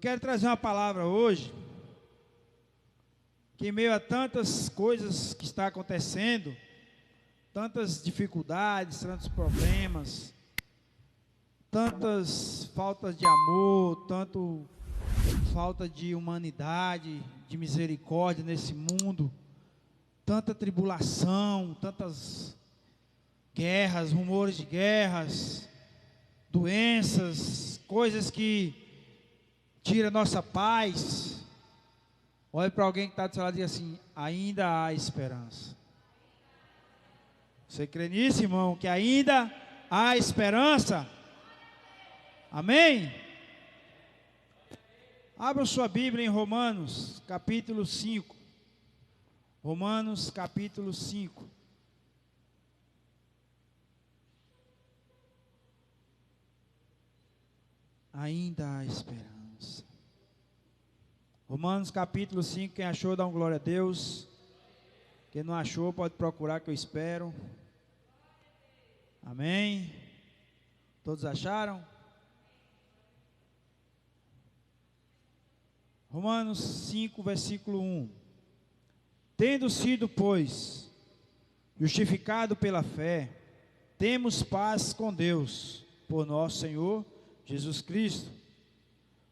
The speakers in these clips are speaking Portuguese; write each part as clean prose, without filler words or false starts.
quero trazer uma palavra hoje, que em meio a tantas coisas que está acontecendo, tantas dificuldades, tantos problemas, tantas faltas de amor, tanto falta de humanidade, de misericórdia nesse mundo, tanta tribulação, tantas guerras, rumores de guerras, doenças, coisas que tiram a nossa paz. Olhe para alguém que está do seu lado e diga assim: ainda há esperança. Você crê nisso, irmão? Que ainda há esperança? Amém? Abra sua Bíblia em Romanos, capítulo 5. Romanos, capítulo 5. Ainda há esperança. Romanos, capítulo 5. Quem achou, dá um glória a Deus. Quem não achou, pode procurar, que eu espero. Amém? Todos acharam? Romanos 5, versículo 1. Tendo sido, pois, justificado pela fé, temos paz com Deus, por nosso Senhor Jesus Cristo,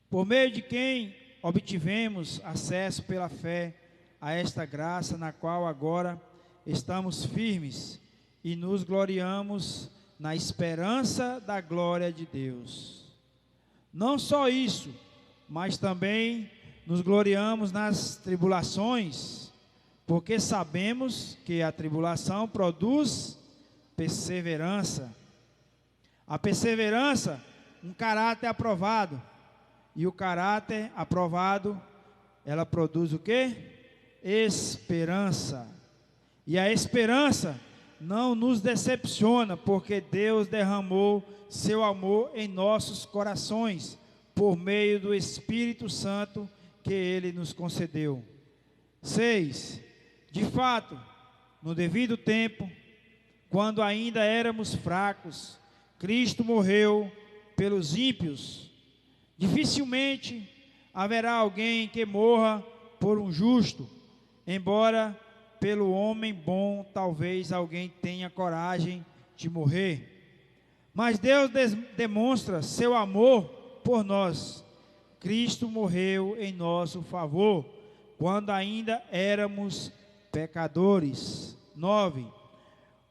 por meio de quem obtivemos acesso pela fé a esta graça, na qual agora estamos firmes e nos gloriamos na esperança da glória de Deus. Não só isso, mas também nos gloriamos nas tribulações, porque sabemos que a tribulação produz perseverança. A perseverança, um caráter aprovado. E o caráter aprovado, ela produz o quê? Esperança. E a esperança não nos decepciona, porque Deus derramou seu amor em nossos corações, por meio do Espírito Santo que Ele nos concedeu. 6. De fato, no devido tempo, quando ainda éramos fracos, Cristo morreu pelos ímpios. Dificilmente haverá alguém que morra por um justo, embora pelo homem bom talvez alguém tenha coragem de morrer. Mas Deus demonstra seu amor por nós. Cristo morreu em nosso favor, quando ainda éramos pecadores. 9.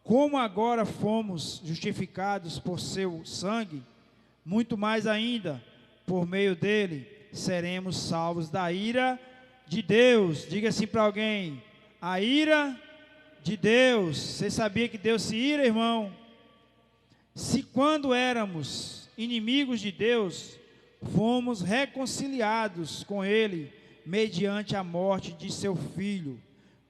Como agora fomos justificados por seu sangue, muito mais ainda, por meio dele, seremos salvos da ira de Deus. Diga assim para alguém: a ira de Deus. Você sabia que Deus se ira, irmão? Se quando éramos inimigos de Deus, fomos reconciliados com Ele, mediante a morte de seu Filho,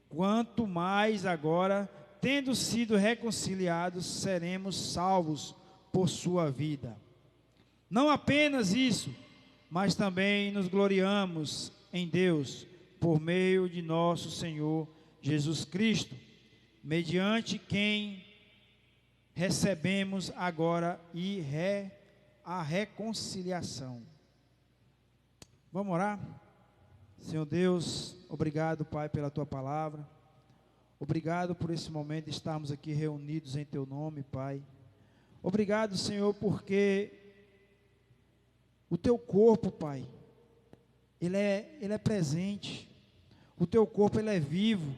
quanto mais agora, tendo sido reconciliados, seremos salvos por sua vida. Não apenas isso, mas também nos gloriamos em Deus, por meio de nosso Senhor Jesus Cristo, mediante quem recebemos agora a reconciliação. Vamos orar? Senhor Deus, obrigado, Pai, pela Tua palavra. Obrigado por esse momento de estarmos aqui reunidos em Teu nome, Pai. Obrigado, Senhor, porque o Teu corpo, Pai, ele é presente. O Teu corpo, ele é vivo.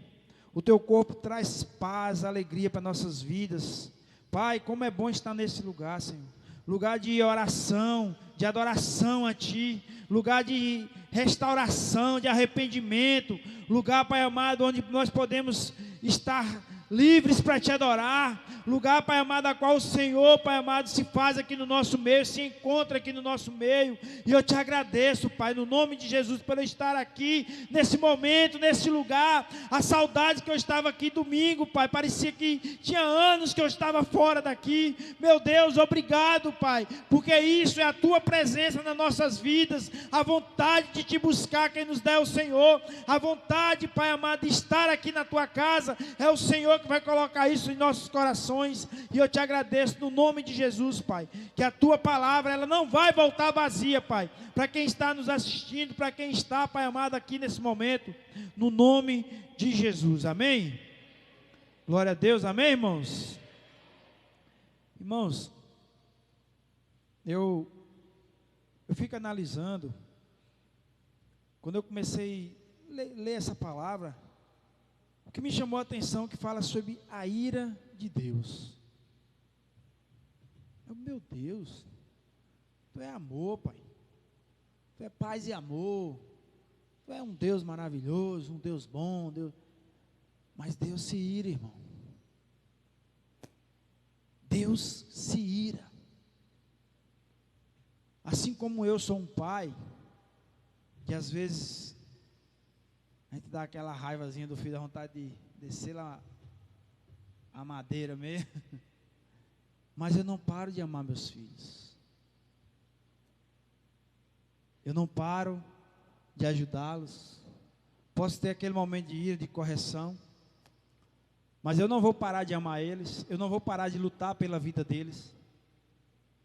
O Teu corpo traz paz, alegria para nossas vidas. Pai, como é bom estar nesse lugar, Senhor. Lugar de oração, de adoração a Ti, lugar de restauração, de arrependimento, lugar, Pai amado, onde nós podemos estar livres para Te adorar, lugar, Pai amado, a qual o Senhor, Pai amado, se faz aqui no nosso meio, se encontra aqui no nosso meio, e eu Te agradeço, Pai, no nome de Jesus, por eu estar aqui, nesse momento, nesse lugar. A saudade que eu estava aqui domingo, Pai, parecia que tinha anos que eu estava fora daqui. Meu Deus, obrigado, Pai, porque isso é a Tua presença nas nossas vidas, a vontade de Te buscar, quem nos dá é o Senhor, a vontade, Pai amado, de estar aqui na Tua casa, é o Senhor que vai colocar isso em nossos corações, e eu te agradeço no nome de Jesus, Pai, que a tua palavra, ela não vai voltar vazia, Pai, para quem está nos assistindo, para quem está, Pai amado, aqui nesse momento, no nome de Jesus, amém? Glória a Deus, amém, irmãos? Irmãos, eu fico analisando, quando eu comecei a ler essa palavra, o que me chamou a atenção é que fala sobre a ira de Deus. Meu Deus, tu é amor, Pai, tu é paz e amor, tu é um Deus maravilhoso, um Deus bom, mas Deus se ira, irmão. Deus se ira. Assim como eu sou um pai, que às vezes a gente dá aquela raivazinha do filho, dá vontade de descer lá a madeira mesmo, mas eu não paro de amar meus filhos. Eu não paro de ajudá-los. Posso ter aquele momento de ira, de correção, mas eu não vou parar de amar eles, eu não vou parar de lutar pela vida deles.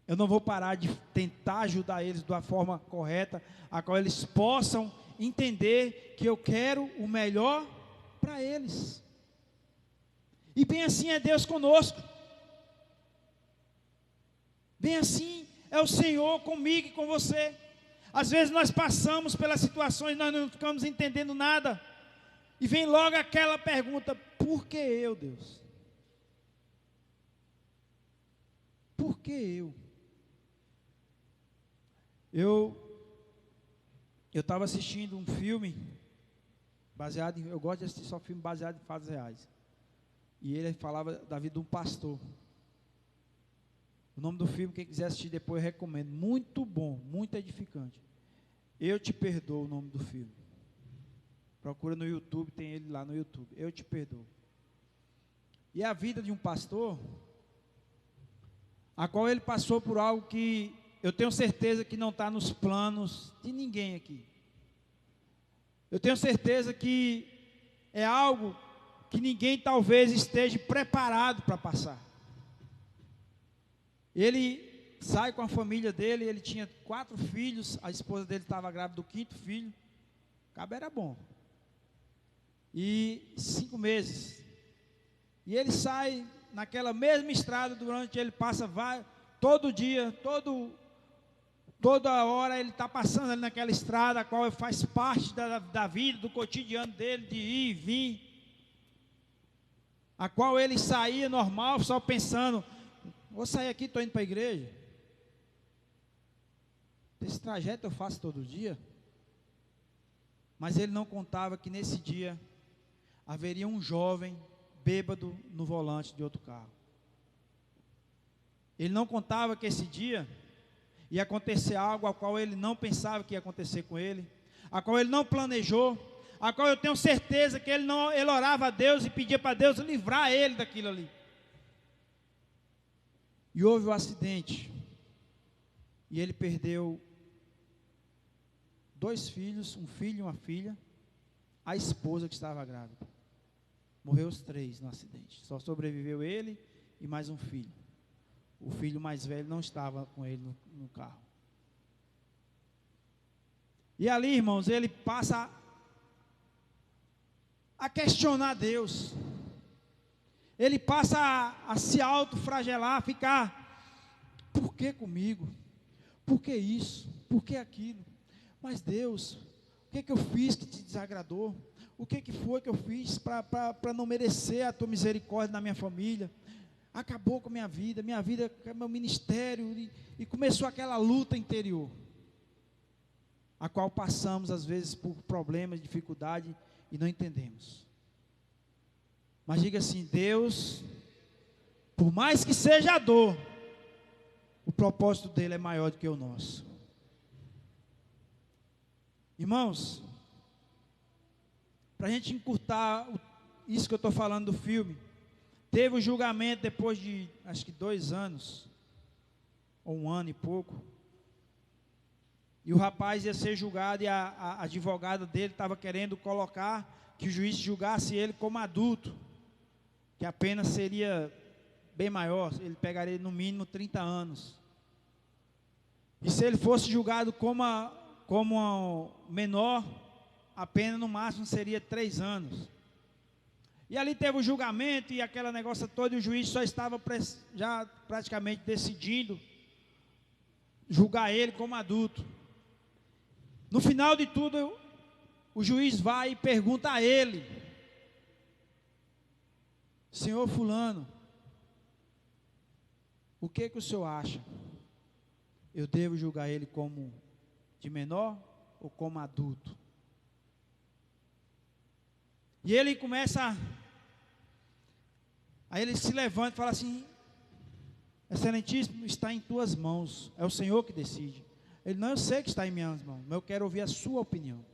Eu não vou parar de tentar ajudar eles de uma forma correta, a qual eles possam entender que eu quero o melhor para eles. E bem assim é Deus conosco. Bem assim é o Senhor comigo e com você. Às vezes nós passamos pelas situações, nós não ficamos entendendo nada. E vem logo aquela pergunta: por que eu, Deus? Por que eu? Eu estava assistindo um filme baseado eu gosto de assistir só filme baseado em fatos reais. E ele falava da vida de um pastor. O nome do filme, quem quiser assistir depois, eu recomendo. Muito bom, muito edificante. Eu Te Perdoo, o nome do filme. Procura no YouTube, tem ele lá no YouTube. Eu Te Perdoo. E a vida de um pastor, a qual ele passou por algo que eu tenho certeza que não está nos planos de ninguém aqui. Eu tenho certeza que é algo que ninguém talvez esteja preparado para passar. Ele sai com a família dele, ele tinha 4 filhos, a esposa dele estava grávida do 5º filho, o cabo era bom. E 5 meses. E ele sai naquela mesma estrada, durante ele passa todo dia, toda hora ele está passando ali naquela estrada, a qual faz parte da vida, do cotidiano dele, de ir e vir, a qual ele saía normal, só pensando: vou sair aqui, estou indo para a igreja. Esse trajeto eu faço todo dia. Mas ele não contava que nesse dia haveria um jovem bêbado no volante de outro carro. Ele não contava que esse dia ia acontecer algo a qual ele não pensava que ia acontecer com ele, a qual ele não planejou, a qual eu tenho certeza que ele orava a Deus e pedia para Deus livrar ele daquilo ali. E houve um acidente, e ele perdeu 2 filhos, um filho e uma filha, a esposa que estava grávida. Morreu os 3 no acidente, só sobreviveu ele e mais um filho. O filho mais velho não estava com ele no carro. E ali, irmãos, ele passa a questionar Deus. Ele passa a se autofragelar, a ficar: por que comigo? Por que isso? Por que aquilo? Mas Deus, o que eu fiz que te desagradou? O que foi que eu fiz para não merecer a tua misericórdia na minha família? Acabou com a minha vida, meu ministério, e começou aquela luta interior, a qual passamos às vezes por problemas, dificuldade, e não entendemos. Mas diga assim: Deus, por mais que seja a dor, o propósito dele é maior do que o nosso. Irmãos, para a gente encurtar isso que eu estou falando do filme, teve o julgamento depois de, acho que 2 anos, ou 1 ano e pouco, e o rapaz ia ser julgado, e a advogada dele estava querendo colocar que o juiz julgasse ele como adulto. que a pena seria bem maior, ele pegaria no mínimo 30 anos. E se ele fosse julgado como menor, a pena no máximo seria 3 anos. E ali teve o julgamento e aquela negócio todo, e o juiz só estava já praticamente decidindo julgar ele como adulto. No final de tudo, o juiz vai e pergunta a ele: senhor fulano, o que o senhor acha? Eu devo julgar ele como de menor ou como adulto? E ele começa, aí ele se levanta e fala assim: excelentíssimo, está em tuas mãos, é o Senhor que decide. Ele: não, eu sei que está em minhas mãos, mas eu quero ouvir a sua opinião.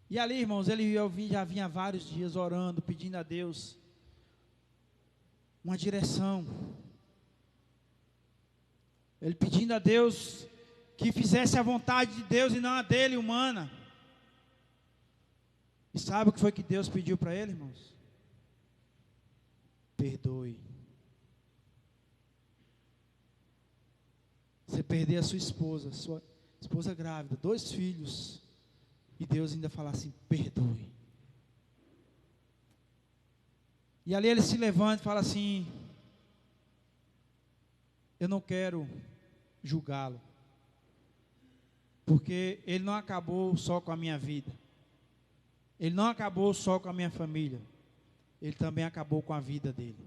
E ali, irmãos, já vinha vários dias orando, pedindo a Deus uma direção. Ele pedindo a Deus que fizesse a vontade de Deus e não a dele, humana. E sabe o que foi que Deus pediu para ele, irmãos? Perdoe. Você perder a sua esposa grávida, 2 filhos, e Deus ainda fala assim: perdoe. E ali ele se levanta e fala assim: eu não quero julgá-lo, porque ele não acabou só com a minha vida, ele não acabou só com a minha família, ele também acabou com a vida dele.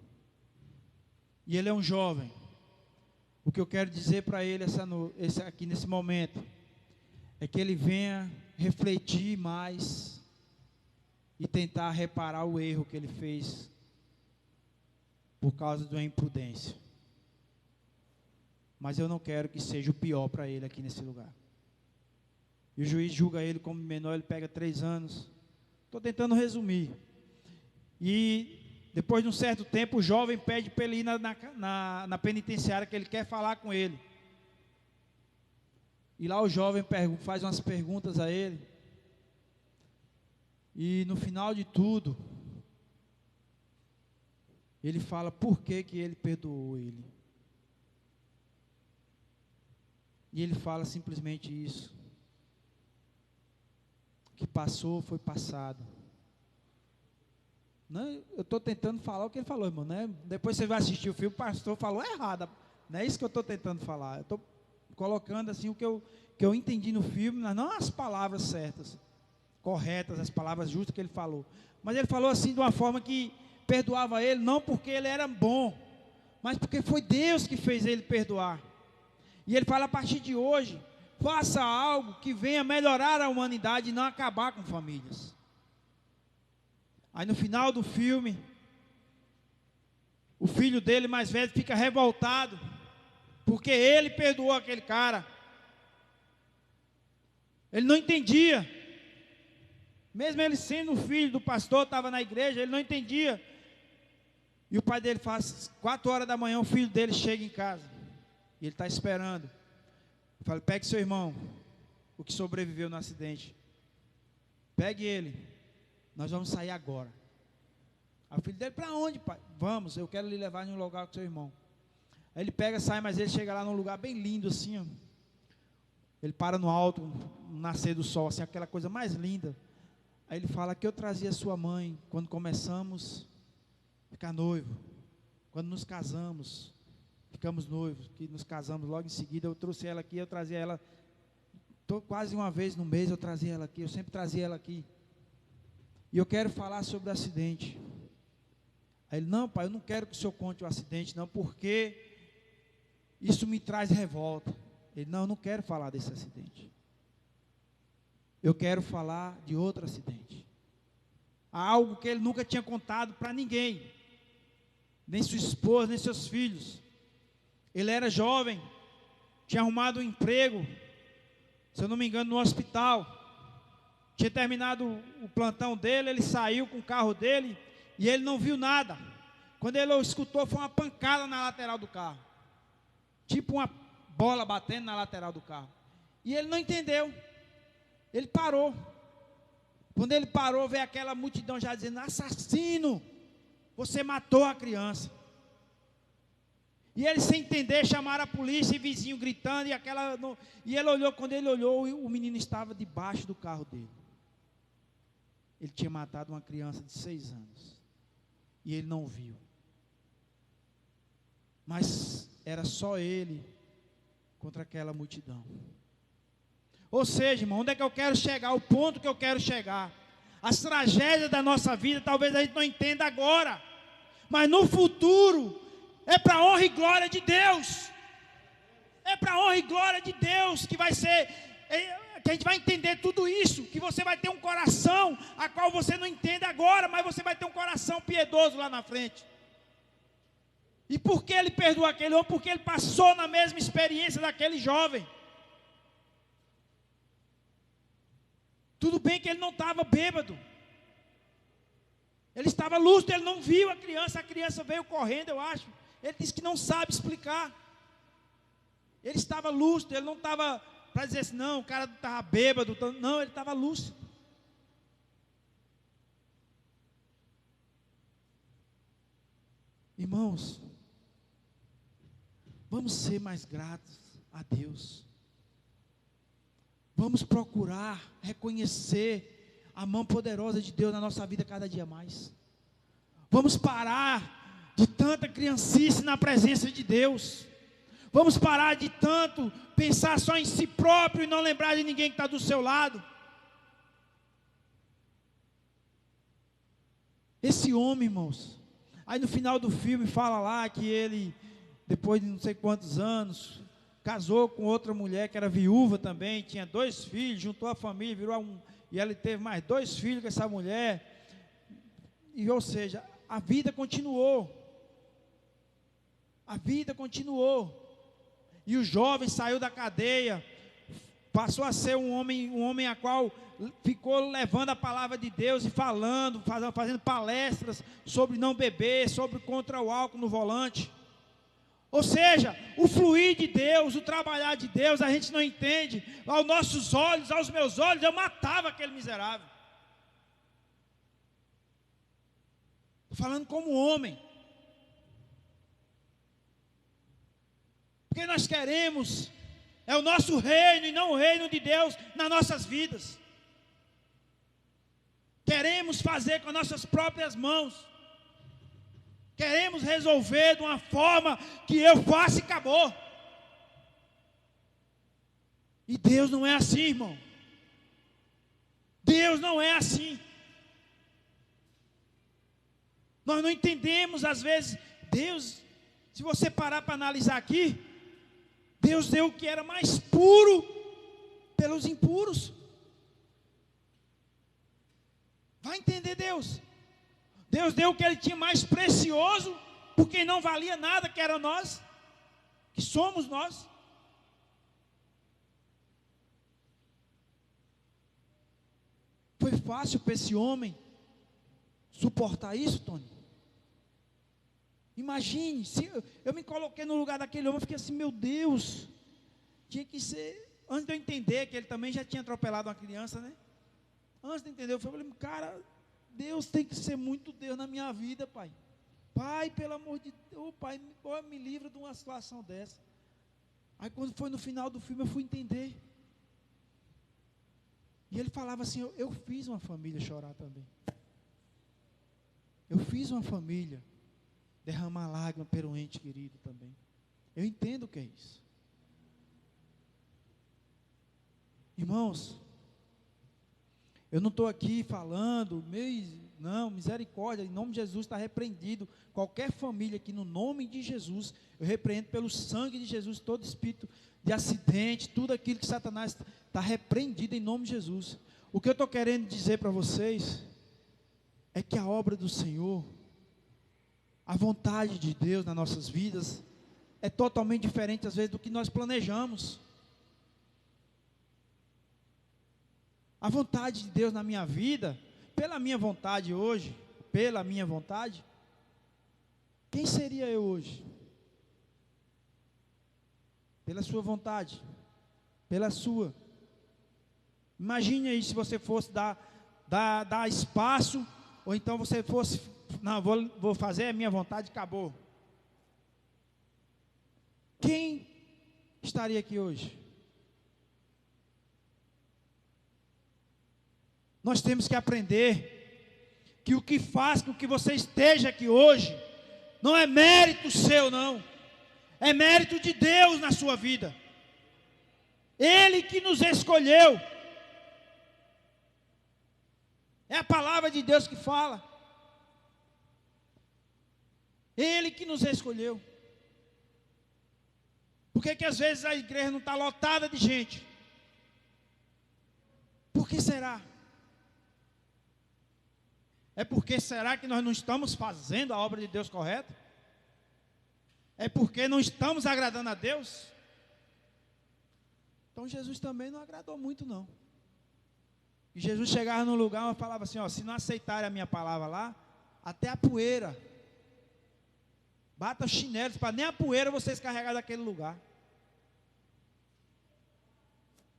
E ele é um jovem. O que eu quero dizer para ele aqui nesse momento é que ele venha refletir mais e tentar reparar o erro que ele fez por causa de uma imprudência. Mas eu não quero que seja o pior para ele aqui nesse lugar. E o juiz julga ele como menor, ele pega 3 anos. Estou tentando resumir. E depois de um certo tempo, o jovem pede para ele ir na penitenciária, que ele quer falar com ele. E lá o jovem faz umas perguntas a ele. E no final de tudo, ele fala por que ele perdoou ele. E ele fala simplesmente isso: o que passou foi passado. Não, eu estou tentando falar o que ele falou, irmão, né? Depois você vai assistir o filme, o pastor falou errado. Não é isso que eu estou tentando falar. Eu estou colocando assim o que eu entendi no filme, mas não as palavras certas, corretas, as palavras justas que ele falou. Mas ele falou assim de uma forma que perdoava ele, não porque ele era bom, mas porque foi Deus que fez ele perdoar. E ele fala: a partir de hoje, faça algo que venha melhorar a humanidade e não acabar com famílias. Aí no final do filme, o filho dele mais velho fica revoltado, porque ele perdoou aquele cara. Ele não entendia, mesmo ele sendo filho do pastor, estava na igreja, ele não entendia. E o pai dele faz 4 horas da manhã, o filho dele chega em casa, e ele está esperando. Eu falo: pegue seu irmão, o que sobreviveu no acidente, pegue ele, nós vamos sair agora. Aí o filho dele: para onde, pai? Vamos, eu quero lhe levar em um lugar com seu irmão. Aí ele pega, sai, mas ele chega lá num lugar bem lindo assim, ó. Ele para no alto, no nascer do sol, assim, aquela coisa mais linda. Aí ele fala: que eu trazia sua mãe quando começamos a ficar noivo, quando nos casamos, ficamos noivos, que nos casamos logo em seguida. Eu trouxe ela aqui, eu trazia ela, quase uma vez no mês eu trazia ela aqui, eu sempre trazia ela aqui. E eu quero falar sobre o acidente. Aí ele: não, pai, eu não quero que o senhor conte o acidente, não, porque isso me traz revolta. Ele: não, eu não quero falar desse acidente. Eu quero falar de outro acidente. Algo que ele nunca tinha contado para ninguém, nem sua esposa, nem seus filhos. Ele era jovem, tinha arrumado um emprego, se eu não me engano, no hospital. Tinha terminado o plantão dele, ele saiu com o carro dele e ele não viu nada. Quando ele escutou, foi uma pancada na lateral do carro, tipo uma bola batendo na lateral do carro. E ele não entendeu. Ele parou. Quando ele parou, veio aquela multidão já dizendo: assassino, você matou a criança. E ele, sem entender, chamaram a polícia e vizinho gritando. E ele olhou, quando ele olhou, o menino estava debaixo do carro dele. Ele tinha matado uma criança de 6 anos. E ele não viu. Mas era só ele contra aquela multidão. Ou seja, irmão, onde é que eu quero chegar? O ponto que eu quero chegar. As tragédias da nossa vida, talvez a gente não entenda agora, mas no futuro, é para a honra e glória de Deus. É para a honra e glória de Deus que vai ser, que a gente vai entender tudo isso, que você vai ter um coração, a qual você não entende agora, mas você vai ter um coração piedoso lá na frente. E por que ele perdoou aquele homem? Porque ele passou na mesma experiência daquele jovem. Tudo bem que ele não estava bêbado. Ele estava lúcido, ele não viu a criança veio correndo, eu acho. Ele disse que não sabe explicar. Ele estava lúcido, ele não estava para dizer assim, não, o cara estava bêbado. Não, ele estava lúcido. Irmãos, vamos ser mais gratos a Deus. Vamos procurar reconhecer a mão poderosa de Deus na nossa vida cada dia mais. Vamos parar de tanta criancice na presença de Deus. Vamos parar de tanto pensar só em si próprio e não lembrar de ninguém que está do seu lado. Esse homem, irmãos, aí no final do filme fala lá que ele, depois de não sei quantos anos, casou com outra mulher que era viúva também, tinha 2 filhos, juntou a família, e ele teve mais 2 filhos com essa mulher. E ou seja, a vida continuou. A vida continuou. E o jovem saiu da cadeia, passou a ser um homem a qual ficou levando a palavra de Deus e fazendo palestras sobre não beber, sobre contra o álcool no volante. Ou seja, o fluir de Deus, o trabalhar de Deus, a gente não entende. Aos nossos olhos, aos meus olhos, eu matava aquele miserável. Estou falando como homem. Porque nós queremos, é o nosso reino e não o reino de Deus nas nossas vidas. Queremos fazer com as nossas próprias mãos. Queremos resolver de uma forma que eu faço e acabou. E Deus não é assim, irmão. Deus não é assim. Nós não entendemos às vezes. Deus, se você parar para analisar aqui, Deus deu o que era mais puro pelos impuros. Vai entender Deus. Deus deu o que Ele tinha mais precioso, por quem não valia nada, que era nós, que somos nós. Foi fácil para esse homem suportar isso, Tony? Imagine, se eu me coloquei no lugar daquele homem, eu fiquei assim, meu Deus, tinha que ser, antes de eu entender que ele também já tinha atropelado uma criança, né? Antes de entender, eu falei, cara, Deus tem que ser muito Deus na minha vida, Pai. Pai, pelo amor de Deus, Pai, me livra de uma situação dessa. Aí quando foi no final do filme, eu fui entender. E ele falava assim, eu fiz uma família chorar também. Eu fiz uma família derramar lágrima pelo ente querido também. Eu entendo o que é isso. Irmãos, eu não estou aqui falando, não, misericórdia, em nome de Jesus está repreendido. Qualquer família que no nome de Jesus, eu repreendo pelo sangue de Jesus, todo espírito de acidente, tudo aquilo que Satanás está repreendido em nome de Jesus. O que eu estou querendo dizer para vocês, é que a obra do Senhor, a vontade de Deus nas nossas vidas, é totalmente diferente às vezes do que nós planejamos. A vontade de Deus na minha vida, pela minha vontade hoje, pela minha vontade, quem seria eu hoje? Pela sua vontade, pela sua. Imagine aí se você fosse dar dar espaço, ou então você fosse, não, vou fazer a minha vontade, acabou. Quem estaria aqui hoje? Nós temos que aprender que o que faz com que você esteja aqui hoje não é mérito seu, não. É mérito de Deus na sua vida. Ele que nos escolheu. É a palavra de Deus que fala. Ele que nos escolheu. Por que às vezes a igreja não está lotada de gente? Por que será? É porque será que nós não estamos fazendo a obra de Deus correta? É porque não estamos agradando a Deus? Então Jesus também não agradou muito, não. E Jesus chegava num lugar e falava assim, ó, se não aceitarem a minha palavra lá, até a poeira, bata os chinelos, para nem a poeira vocês carregarem daquele lugar.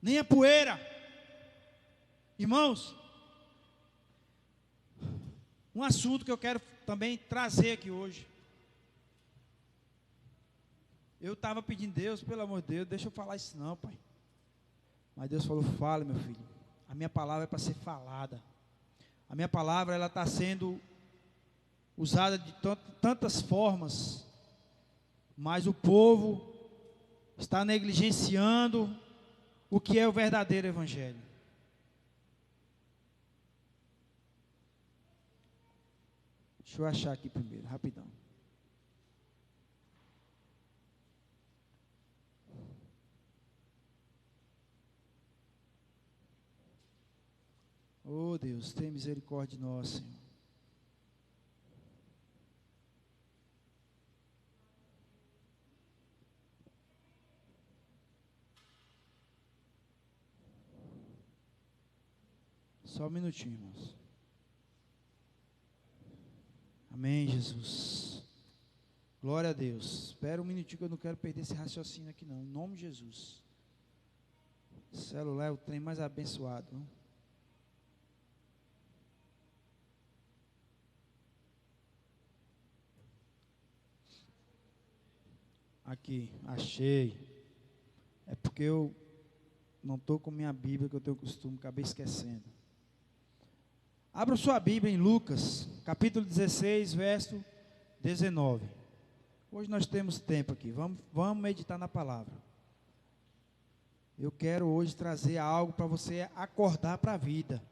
Nem a poeira. Irmãos, um assunto que eu quero também trazer aqui hoje. Eu estava pedindo, Deus, pelo amor de Deus, deixa eu falar isso não, pai. Mas Deus falou, fala, meu filho. A minha palavra é para ser falada. A minha palavra, ela está sendo usada de tantas formas, mas o povo está negligenciando o que é o verdadeiro evangelho. Deixa eu achar aqui primeiro, rapidão. Oh Deus, tem misericórdia de nós, Senhor. Só um minutinho, irmãos. Amém, Jesus. Glória a Deus. Espera um minutinho que eu não quero perder esse raciocínio aqui não. Em nome de Jesus. O celular é o trem mais abençoado. Não? Aqui, achei. É porque eu não estou com minha Bíblia, que eu tenho costume, acabei esquecendo. Abra sua Bíblia em Lucas, capítulo 16, verso 19. Hoje nós temos tempo aqui, vamos meditar na palavra. Eu quero hoje trazer algo para você acordar para a vida.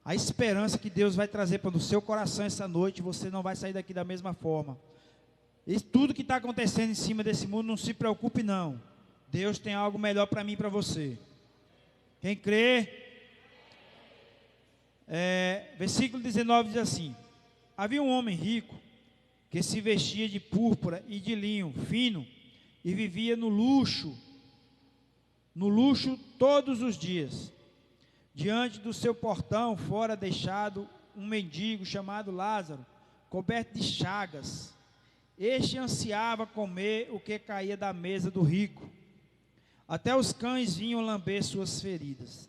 A esperança que Deus vai trazer para o seu coração essa noite, você não vai sair daqui da mesma forma. E tudo que está acontecendo em cima desse mundo, não se preocupe não. Deus tem algo melhor para mim e para você. Quem crê... versículo 19 diz assim: havia um homem rico que se vestia de púrpura e de linho fino e vivia no luxo todos os dias. Diante do seu portão fora deixado um mendigo chamado Lázaro, coberto de chagas. Este ansiava comer o que caía da mesa do rico. Até os cães vinham lamber suas feridas.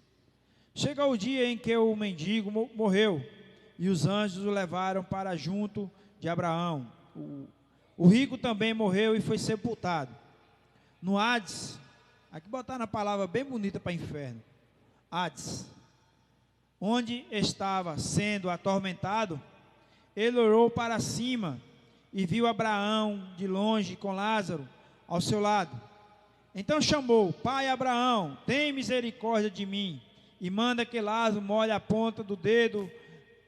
Chegou o dia em que o mendigo morreu, e os anjos o levaram para junto de Abraão. O rico também morreu e foi sepultado. No Hades, aqui botaram a palavra bem bonita para inferno. Hades, onde estava sendo atormentado, ele olhou para cima e viu Abraão de longe com Lázaro ao seu lado. Então chamou: pai Abraão, tem misericórdia de mim, e manda que Lázaro molhe a ponta do dedo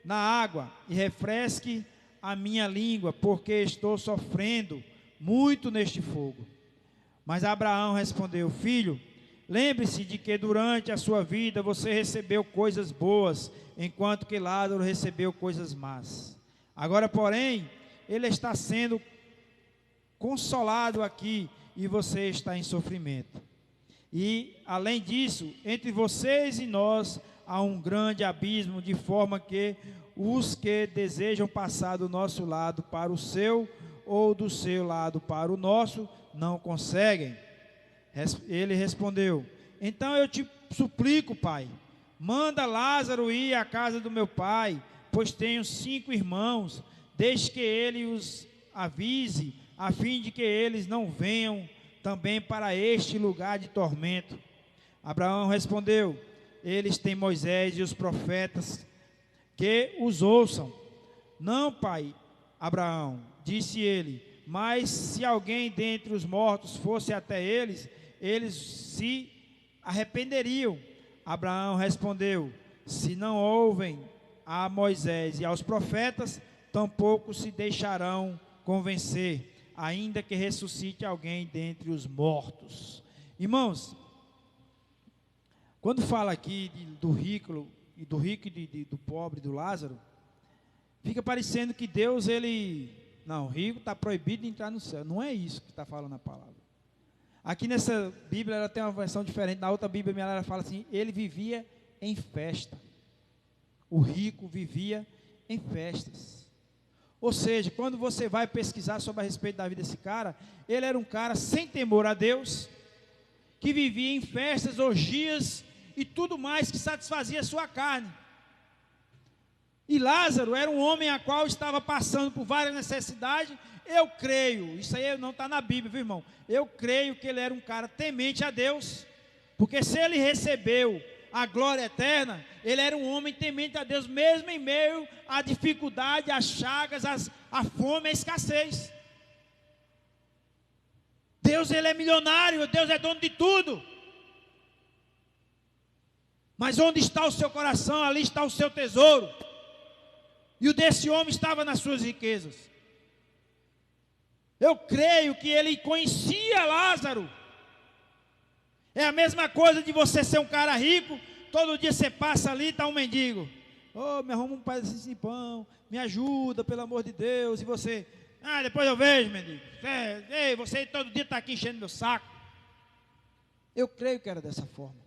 na água e refresque a minha língua, porque estou sofrendo muito neste fogo. Mas Abraão respondeu: filho, lembre-se de que durante a sua vida você recebeu coisas boas, enquanto que Lázaro recebeu coisas más. Agora, porém, ele está sendo consolado aqui e você está em sofrimento. E, além disso, entre vocês e nós há um grande abismo, de forma que os que desejam passar do nosso lado para o seu, ou do seu lado para o nosso, não conseguem. Ele respondeu: então eu te suplico, pai, manda Lázaro ir à casa do meu pai, pois tenho 5 irmãos, deixe que ele os avise, a fim de que eles não venham também para este lugar de tormento. Abraão respondeu: eles têm Moisés e os profetas, que os ouçam. Não, pai Abraão, disse ele, mas se alguém dentre os mortos fosse até eles, eles se arrependeriam. Abraão respondeu: se não ouvem a Moisés e aos profetas, tampouco se deixarão convencer, ainda que ressuscite alguém dentre os mortos. Irmãos, quando fala aqui do rico e do pobre, do Lázaro, fica parecendo que Deus, não, o rico está proibido de entrar no céu. Não é isso que está falando a palavra. Aqui nessa Bíblia, ela tem uma versão diferente. Na outra Bíblia, ela fala assim: ele vivia em festa. O rico vivia em festas. Ou seja, quando você vai pesquisar sobre a respeito da vida desse cara, ele era um cara sem temor a Deus, que vivia em festas, orgias e tudo mais que satisfazia a sua carne. E Lázaro era um homem a qual estava passando por várias necessidades. Eu creio, isso aí não está na Bíblia, viu, irmão? Eu creio que ele era um cara temente a Deus, porque se ele recebeu a glória eterna, ele era um homem temente a Deus, mesmo em meio à dificuldade, às chagas, à fome, à escassez. Deus, ele é milionário, Deus é dono de tudo. Mas onde está o seu coração, ali está o seu tesouro. E o desse homem estava nas suas riquezas. Eu creio que ele conhecia Lázaro. É a mesma coisa de você ser um cara rico, todo dia você passa ali e está um mendigo. Ô, me arruma um pedacinho de pão, me ajuda, pelo amor de Deus. E você, depois eu vejo, mendigo. Você todo dia está aqui enchendo meu saco. Eu creio que era dessa forma.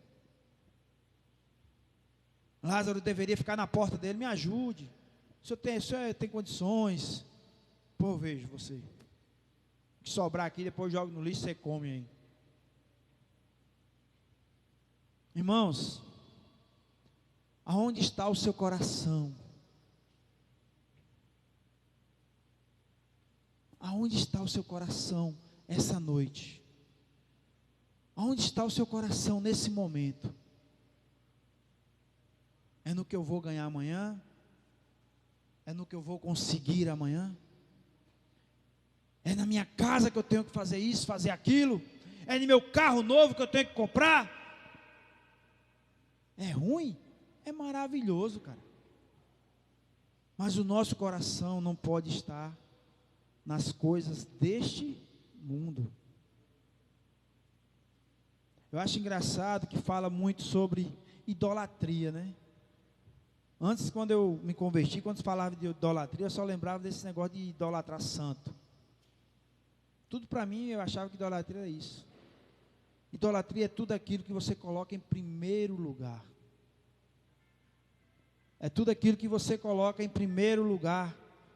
Lázaro deveria ficar na porta dele: me ajude. O senhor tem condições? Pô, eu vejo você. O que sobrar aqui, depois joga no lixo, você come aí. Irmãos, aonde está o seu coração? Aonde está o seu coração essa noite? Aonde está o seu coração nesse momento? É no que eu vou ganhar amanhã? É no que eu vou conseguir amanhã? É na minha casa que eu tenho que fazer isso, fazer aquilo? É no meu carro novo que eu tenho que comprar? É ruim? É maravilhoso, cara. Mas o nosso coração não pode estar nas coisas deste mundo. Eu acho engraçado que fala muito sobre idolatria, né? Antes, quando eu me converti, quando se falava de idolatria, eu só lembrava desse negócio de idolatrar santo. Tudo para mim, eu achava que idolatria era isso. Idolatria é tudo aquilo que você coloca em primeiro lugar. É tudo aquilo que você coloca em primeiro lugar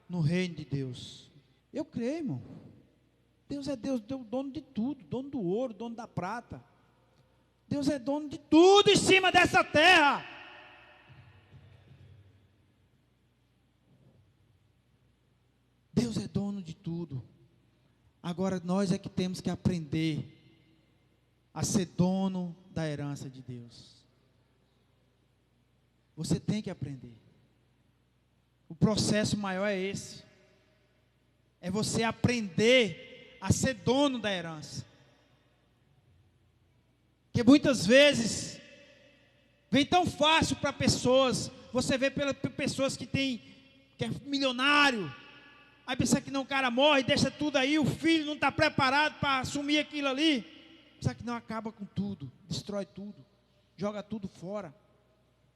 no reino de Deus. Eu creio, irmão. Deus é Deus, dono de tudo, dono do ouro, dono da prata. Deus é dono de tudo em cima dessa terra. Deus é dono de tudo. Agora nós é que temos que aprender a ser dono da herança de Deus. Você tem que aprender. O processo maior é esse. É você aprender a ser dono da herança. Porque muitas vezes vem tão fácil para pessoas. Você vê pessoas que é milionário. Aí pensa que não, o cara morre, deixa tudo aí, o filho não está preparado para assumir aquilo ali. Pensa que não, acaba com tudo, destrói tudo, joga tudo fora.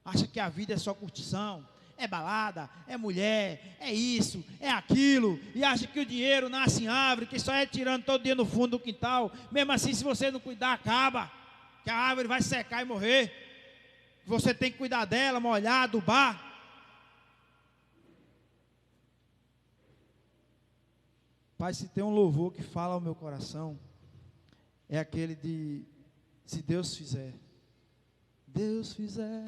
Acha que a vida é só curtição, é balada, é mulher, é isso, é aquilo. E acha que o dinheiro nasce em árvore, que só é tirando todo dia no fundo do quintal. Mesmo assim, se você não cuidar, acaba. Que a árvore vai secar e morrer. Você tem que cuidar dela, molhar, adubar. Pai, se tem um louvor que fala ao meu coração, é aquele de: se Deus fizer, Deus fizer,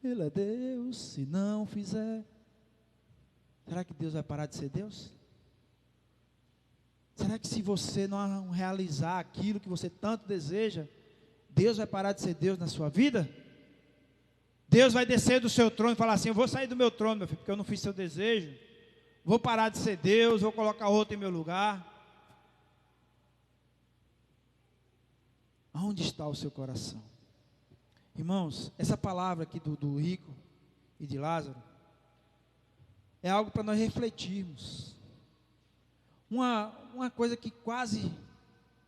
Ele é Deus, se não fizer. Será que Deus vai parar de ser Deus? Será que se você não realizar aquilo que você tanto deseja, Deus vai parar de ser Deus na sua vida? Deus vai descer do seu trono e falar assim: eu vou sair do meu trono, meu filho, porque eu não fiz seu desejo. Vou parar de ser Deus, vou colocar outro em meu lugar. Aonde está o seu coração? Irmãos, essa palavra aqui do rico e de Lázaro é algo para nós refletirmos. Uma coisa que quase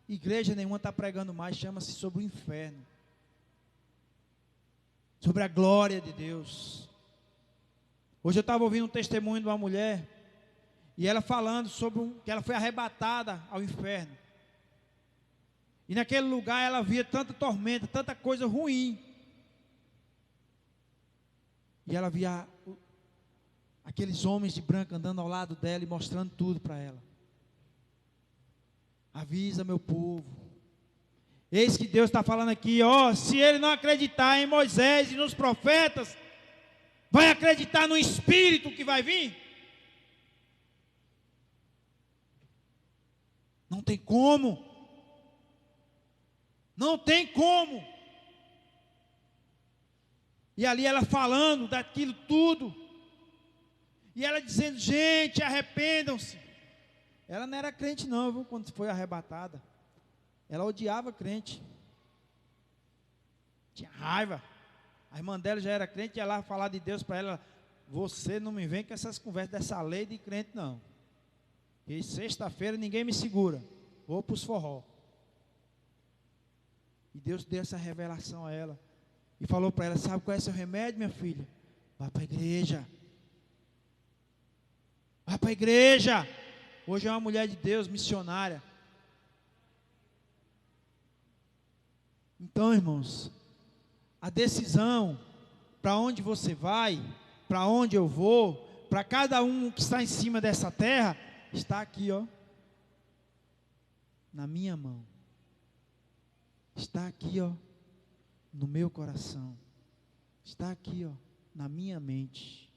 igreja nenhuma está pregando mais, chama-se sobre o inferno, sobre a glória de Deus. Hoje eu estava ouvindo um testemunho de uma mulher, e ela falando sobre que ela foi arrebatada ao inferno, e naquele lugar ela via tanta tormenta, tanta coisa ruim, e ela via aqueles homens de branco andando ao lado dela e mostrando tudo para ela. Avisa meu povo, eis que Deus está falando aqui, ó, se ele não acreditar em Moisés e nos profetas, vai acreditar no Espírito que vai vir? Não tem como, não tem como. E ali ela falando daquilo tudo, e ela dizendo: gente, arrependam-se. Ela não era crente não, viu, quando foi arrebatada. Ela odiava crente, tinha raiva. A irmã dela já era crente, ia lá falar de Deus para ela: você não me vem com essas conversas dessa lei de crente não, e sexta-feira ninguém me segura, vou para os forró. E Deus deu essa revelação a ela, e falou para ela: sabe qual é o seu remédio, minha filha? Vá para a igreja, vá para a igreja. Hoje é uma mulher de Deus, missionária. Então, irmãos, a decisão, para onde você vai, para onde eu vou, para cada um que está em cima dessa terra, está aqui, ó, na minha mão. Está aqui, ó, no meu coração. Está aqui, ó, na minha mente.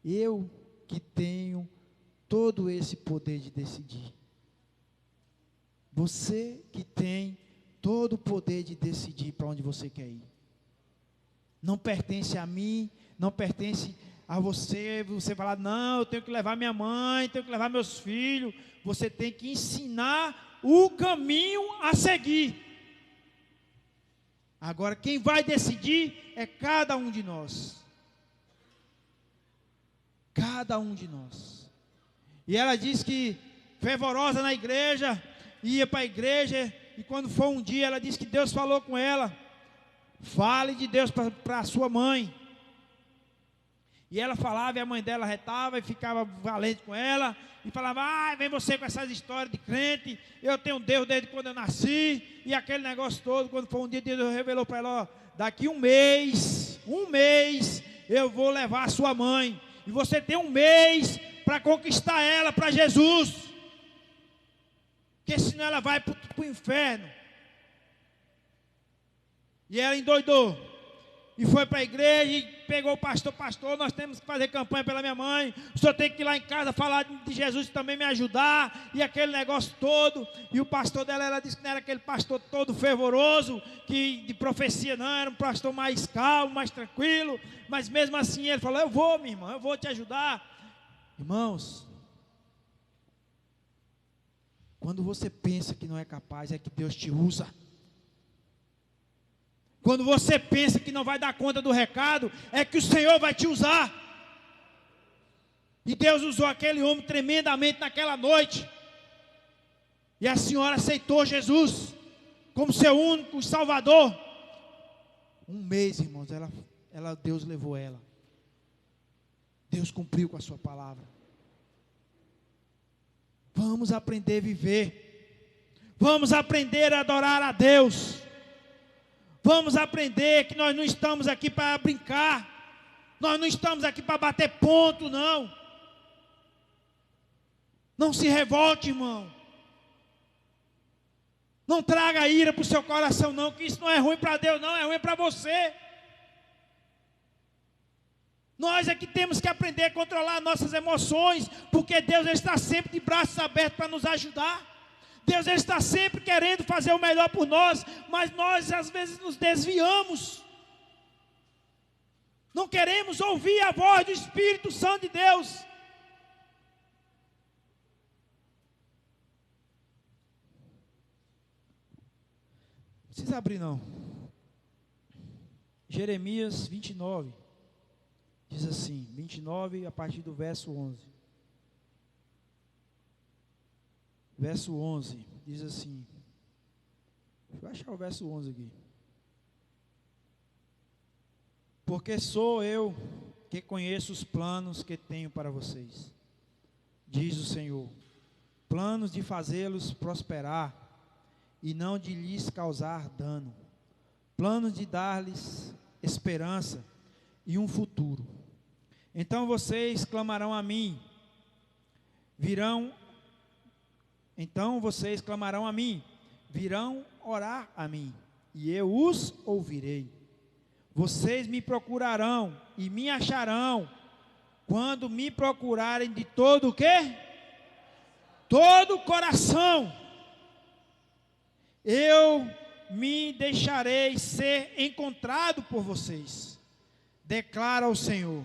Eu que tenho todo esse poder de decidir. Você que tem todo o poder de decidir para onde você quer ir. Não pertence a mim, não pertence a você. Você falar: não, eu tenho que levar minha mãe, tenho que levar meus filhos. Você tem que ensinar o caminho a seguir. Agora, quem vai decidir é cada um de nós. Cada um de nós. E ela diz que, fervorosa na igreja, ia para a igreja, e quando foi um dia, ela disse que Deus falou com ela: fale de Deus para a sua mãe. E ela falava, e a mãe dela retava, e ficava valente com ela, e falava: ah, vem você com essas histórias de crente, eu tenho Deus desde quando eu nasci, e aquele negócio todo. Quando foi um dia, Deus revelou para ela: ó, daqui um mês, eu vou levar a sua mãe, e você tem um mês para conquistar ela para Jesus, porque senão ela vai para o inferno. E ela endoidou, e foi para a igreja, e pegou o pastor: nós temos que fazer campanha pela minha mãe, o senhor tem que ir lá em casa falar de Jesus e também me ajudar, e aquele negócio todo. E o pastor dela, ela disse que não era aquele pastor todo fervoroso, que de profecia não, era um pastor mais calmo, mais tranquilo, mas mesmo assim ele falou: eu vou, minha irmã, eu vou te ajudar. Irmãos, quando você pensa que não é capaz, é que Deus te usa. Quando você pensa que não vai dar conta do recado, é que o Senhor vai te usar. E Deus usou aquele homem tremendamente naquela noite. E a senhora aceitou Jesus como seu único Salvador. Um mês, irmãos, Deus levou ela. Deus cumpriu com a sua palavra. Vamos aprender a viver. Vamos aprender a adorar a Deus. Vamos aprender que nós não estamos aqui para brincar. Nós não estamos aqui para bater ponto, não. Não se revolte, irmão. Não traga ira para o seu coração, não, que isso não é ruim para Deus, não, é ruim para você. Nós é que temos que aprender a controlar nossas emoções, porque Deus está sempre de braços abertos para nos ajudar. Deus está sempre querendo fazer o melhor por nós, mas nós às vezes nos desviamos. Não queremos ouvir a voz do Espírito Santo de Deus. Não precisa abrir não. Jeremias 29, diz assim, 29 a partir do verso 11. Verso 11, diz assim, deixa eu achar o verso 11 aqui. Porque sou eu que conheço os planos que tenho para vocês, diz o Senhor, planos de fazê-los prosperar e não de lhes causar dano, planos de dar-lhes esperança e um futuro. Então vocês clamarão a mim, virão orar a mim, e eu os ouvirei. Vocês me procurarão e me acharão, quando me procurarem de todo o quê? Todo o coração. Eu me deixarei ser encontrado por vocês, declara o Senhor,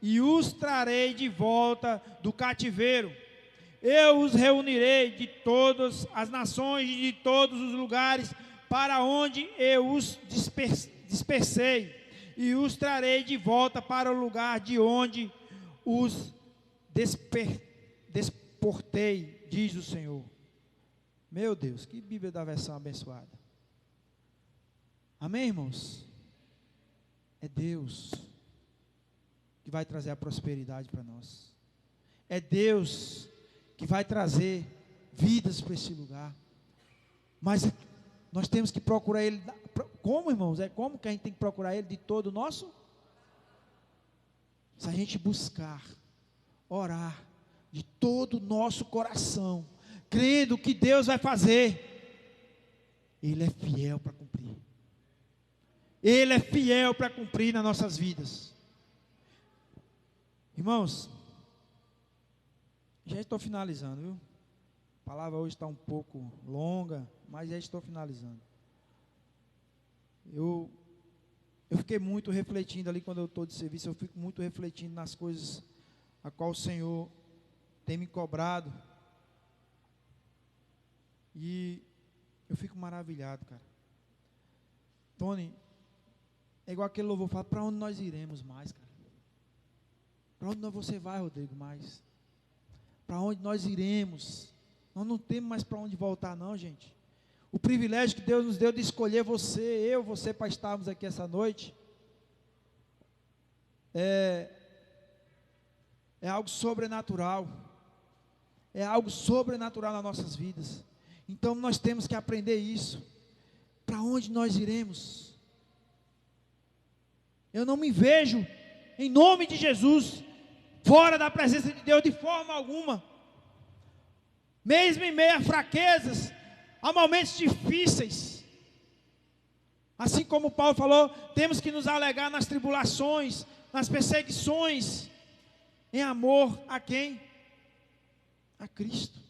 e os trarei de volta do cativeiro. Eu os reunirei de todas as nações e de todos os lugares para onde eu os dispersei, e os trarei de volta para o lugar de onde os desportei, diz o Senhor. Meu Deus, que Bíblia da versão abençoada. Amém, irmãos? É Deus que vai trazer a prosperidade para nós. É Deus que vai trazer vidas para esse lugar. Mas nós temos que procurar Ele. Como, irmãos? É como que a gente tem que procurar Ele? De todo o nosso? Se a gente buscar, orar, de todo o nosso coração, crendo que Deus vai fazer, Ele é fiel para cumprir. Ele é fiel para cumprir nas nossas vidas. Irmãos, já estou finalizando, viu? A palavra hoje está um pouco longa, mas já estou finalizando. Eu fiquei muito refletindo ali quando eu estou de serviço, eu fico muito refletindo nas coisas a qual o Senhor tem me cobrado. E eu fico maravilhado, cara. Tony, é igual aquele louvor, fala, para onde nós iremos mais, cara? Para onde você vai, Rodrigo, mais? Para onde nós iremos? Nós não temos mais para onde voltar não, gente. O privilégio que Deus nos deu de escolher você para estarmos aqui essa noite, é algo sobrenatural. É algo sobrenatural nas nossas vidas. Então nós temos que aprender isso. Para onde nós iremos? Eu não me vejo, em nome de Jesus, fora da presença de Deus de forma alguma. Mesmo em meio a fraquezas, há momentos difíceis. Assim como Paulo falou, temos que nos alegrar nas tribulações, nas perseguições, em amor a quem? A Cristo.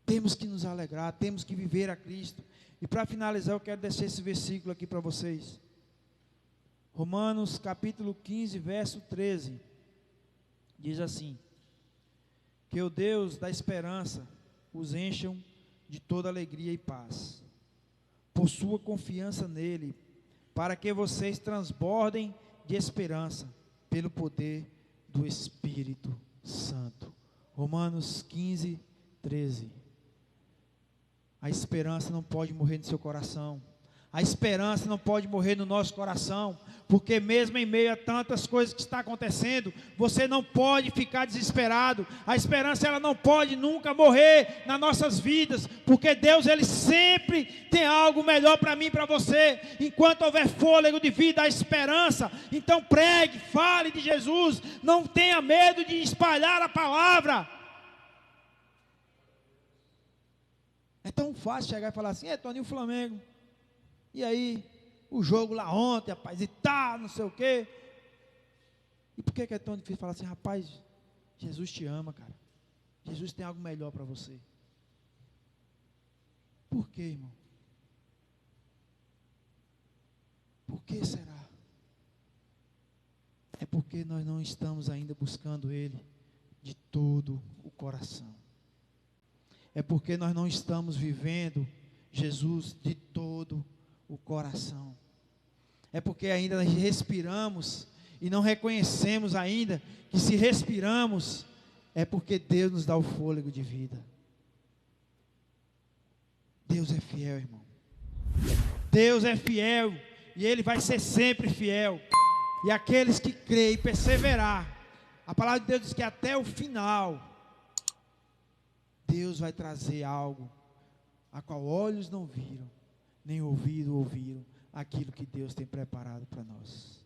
Temos que nos alegrar, temos que viver a Cristo. E para finalizar, eu quero deixar esse versículo aqui para vocês. Romanos capítulo 15, verso 13. Diz assim: que o Deus da esperança os encham de toda alegria e paz, por sua confiança nele, para que vocês transbordem de esperança, pelo poder do Espírito Santo. Romanos 15, 13. A esperança não pode morrer no seu coração. A esperança não pode morrer no nosso coração, porque mesmo em meio a tantas coisas que está acontecendo, você não pode ficar desesperado. A esperança, ela não pode nunca morrer nas nossas vidas, porque Deus, Ele sempre tem algo melhor para mim e para você. Enquanto houver fôlego de vida, a esperança, então pregue, fale de Jesus, não tenha medo de espalhar a palavra. É tão fácil chegar e falar assim: Toninho, o Flamengo, e aí, o jogo lá ontem, rapaz, e tá, não sei o quê. E por que é tão difícil falar assim, rapaz, Jesus te ama, cara. Jesus tem algo melhor para você. Por quê, irmão? Por que será? É porque nós não estamos ainda buscando Ele de todo o coração. É porque nós não estamos vivendo Jesus de todo o coração. É porque ainda nós respiramos e não reconhecemos ainda que se respiramos é porque Deus nos dá o fôlego de vida. Deus é fiel, irmão. Deus é fiel e Ele vai ser sempre fiel. E aqueles que creem e perseverar, a palavra de Deus diz que até o final, Deus vai trazer algo a qual olhos não viram, nem ouvido ouviram, aquilo que Deus tem preparado para nós.